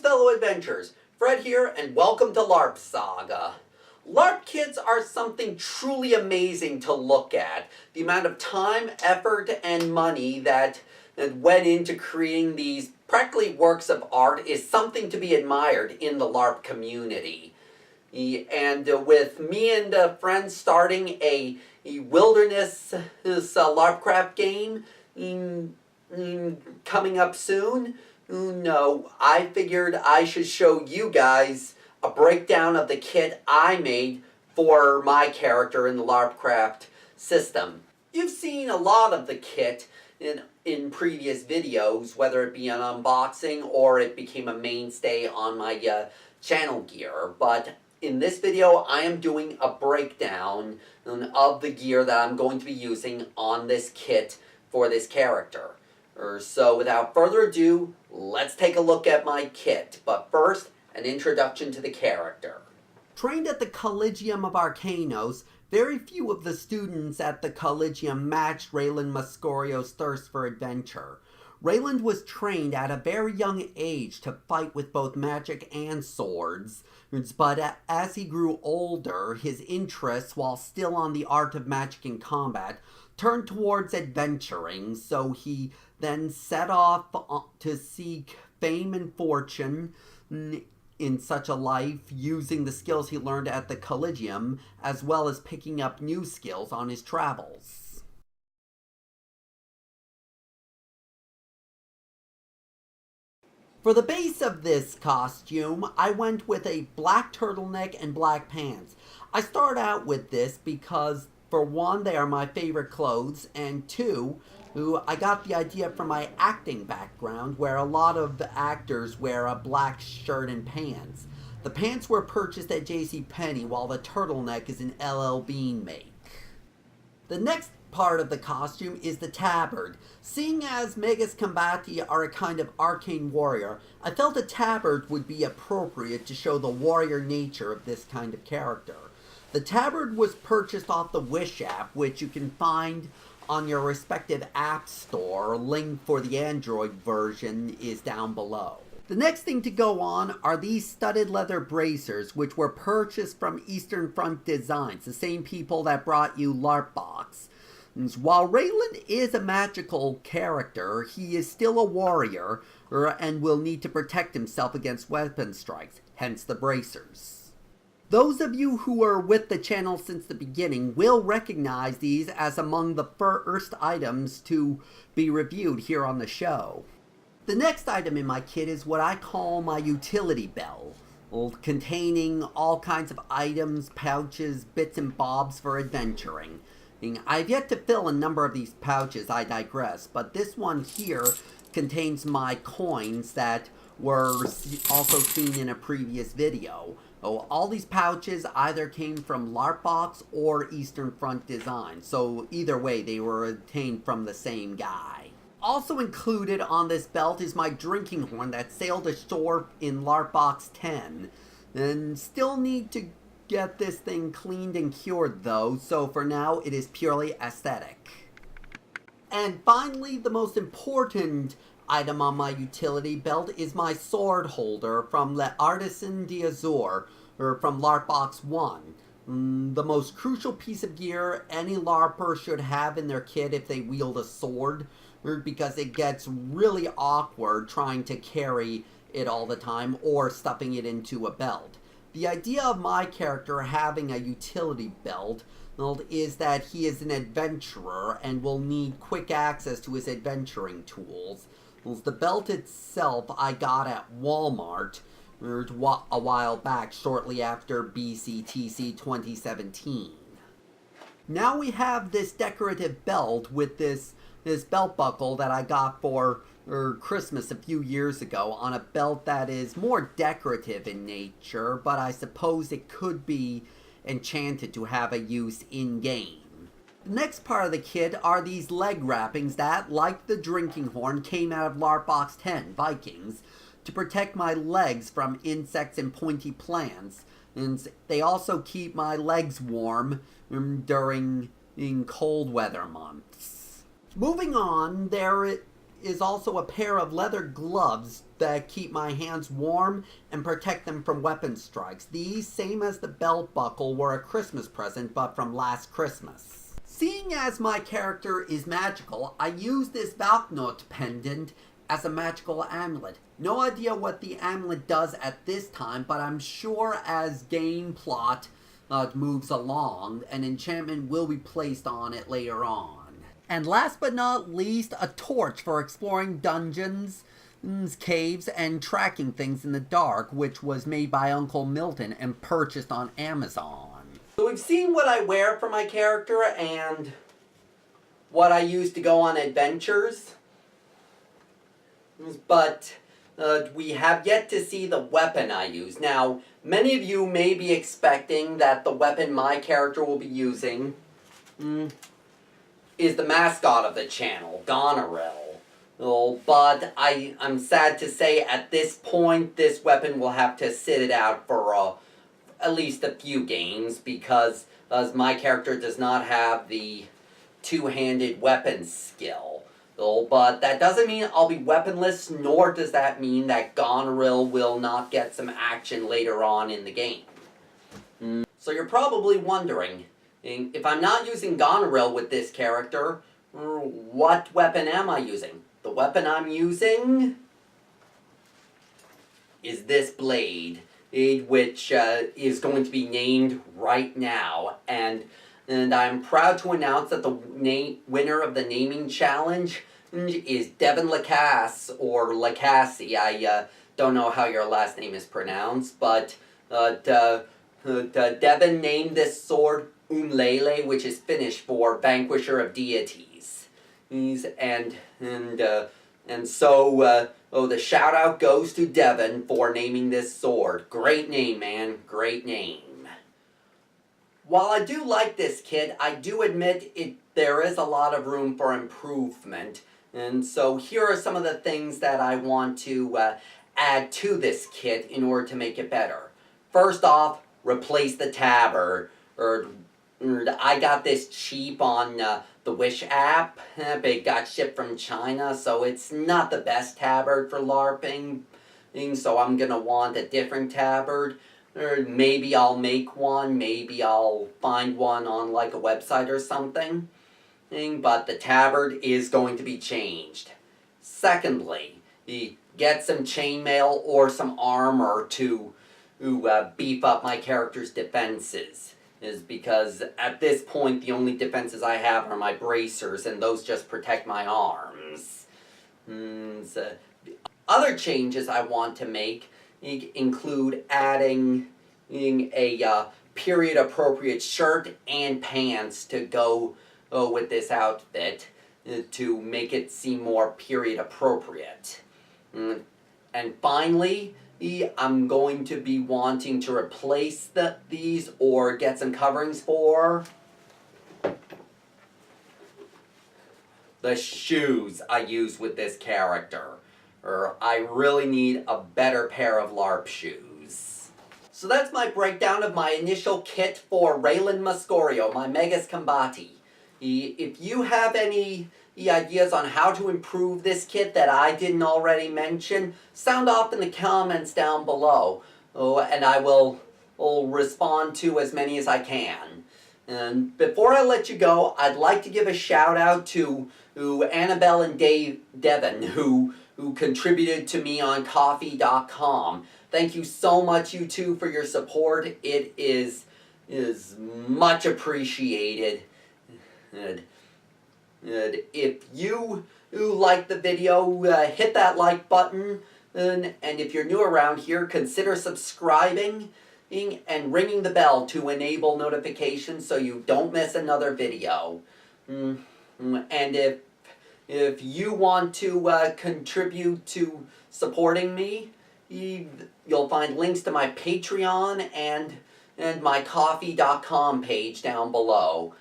fellow adventurers, Fred here, and welcome to Larp Saga. Larp kits are something truly amazing to look at. The amount of time, effort, and money that went into creating these practically works of art is something to be admired in the Larp community. And with me and friends starting a wilderness Larpcraft game coming up soon, I figured I should show you guys a breakdown of the kit I made for my character in the Larpcraft system. You've seen a lot of the kit in previous videos, whether it be an unboxing or it became a mainstay on my channel gear, but in this video I am doing a breakdown of the gear that I'm going to be using on this kit for this character. So without further ado, let's take a look at my kit. But first, an introduction to the character. Trained at the Collegium of Arcanos, very few of the students at the Collegium matched Rayland Mascorio's thirst for adventure. Rayland was trained at a very young age to fight with both magic and swords, but as he grew older, his interests, while still on the art of magic and combat, turned towards adventuring, so he then set off to seek fame and fortune in such a life, using the skills he learned at the Collegium, as well as picking up new skills on his travels. For the base of this costume, I went with a black turtleneck and black pants. I start out with this because, for one, they are my favorite clothes, and two, I got the idea from my acting background, where a lot of the actors wear a black shirt and pants. The pants were purchased at JCPenney, while the turtleneck is an LL Bean make. The next part of the costume is the tabard. Seeing as Magus Combati are a kind of arcane warrior, I felt a tabard would be appropriate to show the warrior nature of this kind of character. The tabard was purchased off the Wish app, which you can find on your respective app store. Link for the Android version is down below. The next thing to go on are these studded leather bracers, which were purchased from Eastern Front Designs, the same people that brought you Larpbox. While Rayland is a magical character, he is still a warrior and will need to protect himself against weapon strikes, hence the bracers. Those of you who are with the channel since the beginning will recognize these as among the first items to be reviewed here on the show. The next item in my kit is what I call my utility belt, containing all kinds of items, pouches, bits and bobs for adventuring. I've yet to fill a number of these pouches, I digress, but this one here contains my coins that were also seen in a previous video. All these pouches either came from Larpbox or Eastern Front Design, so either way they were obtained from the same guy. Also included on this belt is my drinking horn that sailed ashore in Larpbox 10, and still need to get this thing cleaned and cured though, so for now it is purely aesthetic. And finally, the most important item on my utility belt is my sword holder from Le Artisan d'Azur, from Larpbox 1. The most crucial piece of gear any Larper should have in their kit if they wield a sword, because it gets really awkward trying to carry it all the time or stuffing it into a belt. The idea of my character having a utility belt is that he is an adventurer and will need quick access to his adventuring tools. The belt itself I got at Walmart a while back, shortly after BCTC 2017. Now we have this decorative belt with this belt buckle that I got for Christmas a few years ago, on a belt that is more decorative in nature, but I suppose it could be enchanted to have a use in-game. The next part of the kit are these leg wrappings that, like the drinking horn, came out of Larpbox 10, Vikings, to protect my legs from insects and pointy plants, and they also keep my legs warm during cold weather months. Moving on, there is also a pair of leather gloves that keep my hands warm and protect them from weapon strikes. These, same as the belt buckle, were a Christmas present, but from last Christmas. Seeing as my character is magical, I use this Valknot pendant as a magical amulet. No idea what the amulet does at this time, but I'm sure as game plot moves along, an enchantment will be placed on it later on. And last but not least, a torch for exploring dungeons, caves, and tracking things in the dark, which was made by Uncle Milton and purchased on Amazon. So we've seen what I wear for my character and what I use to go on adventures, but we have yet to see the weapon I use. Now, many of you may be expecting that the weapon my character will be using is the mascot of the channel, Goneril. Oh, but I'm sad to say at this point this weapon will have to sit it out for at least a few games, because my character does not have the two-handed weapon skill. Oh, but that doesn't mean I'll be weaponless, nor does that mean that Goneril will not get some action later on in the game. So you're probably wondering, if I'm not using Goneril with this character, what weapon am I using? The weapon I'm using is this blade, which is going to be named right now. And I'm proud to announce that the winner of the naming challenge is Devin Lacasse, or Lacasse. I don't know how your last name is pronounced, but Devin named this sword Umlele, which is Finnish for Vanquisher of Deities. And so the shout out goes to Devin for naming this sword. Great name, man. Great name. While I do like this kit, I do admit there is a lot of room for improvement. And so here are some of the things that I want to add to this kit in order to make it better. First off, replace the tabard. I got this cheap on the Wish app, but it got shipped from China, so it's not the best tabard for LARPing, so I'm gonna want a different tabard. Or maybe I'll make one, maybe I'll find one on like a website or something. But the tabard is going to be changed. Secondly, get some chainmail or some armor to beef up my character's defenses. Is because at this point the only defenses I have are my bracers, and those just protect my arms. So other changes I want to make include adding a period appropriate shirt and pants to go with this outfit to make it seem more period appropriate. And finally, I'm going to be wanting to replace these or get some coverings for the shoes I use with this character. I really need a better pair of LARP shoes. So that's my breakdown of my initial kit for Raylan Mascorio, my Megas Combati. If you have any ideas on how to improve this kit that I didn't already mention, sound off in the comments down below, and I will respond to as many as I can. And before I let you go, I'd like to give a shout out to Annabelle and Devin, who contributed to me on Ko-fi.com. Thank you so much, you two, for your support. It is much appreciated. And if you like the video, hit that like button, and if you're new around here, consider subscribing and ringing the bell to enable notifications so you don't miss another video. And if you want to contribute to supporting me, you'll find links to my Patreon and my Ko-fi.com page down below.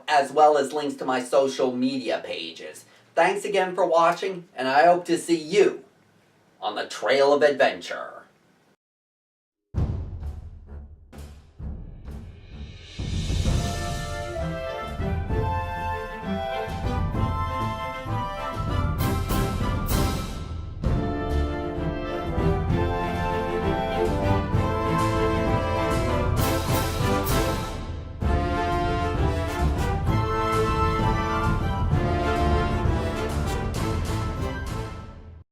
As well as links to my social media pages. Thanks again for watching, and I hope to see you on the trail of adventure.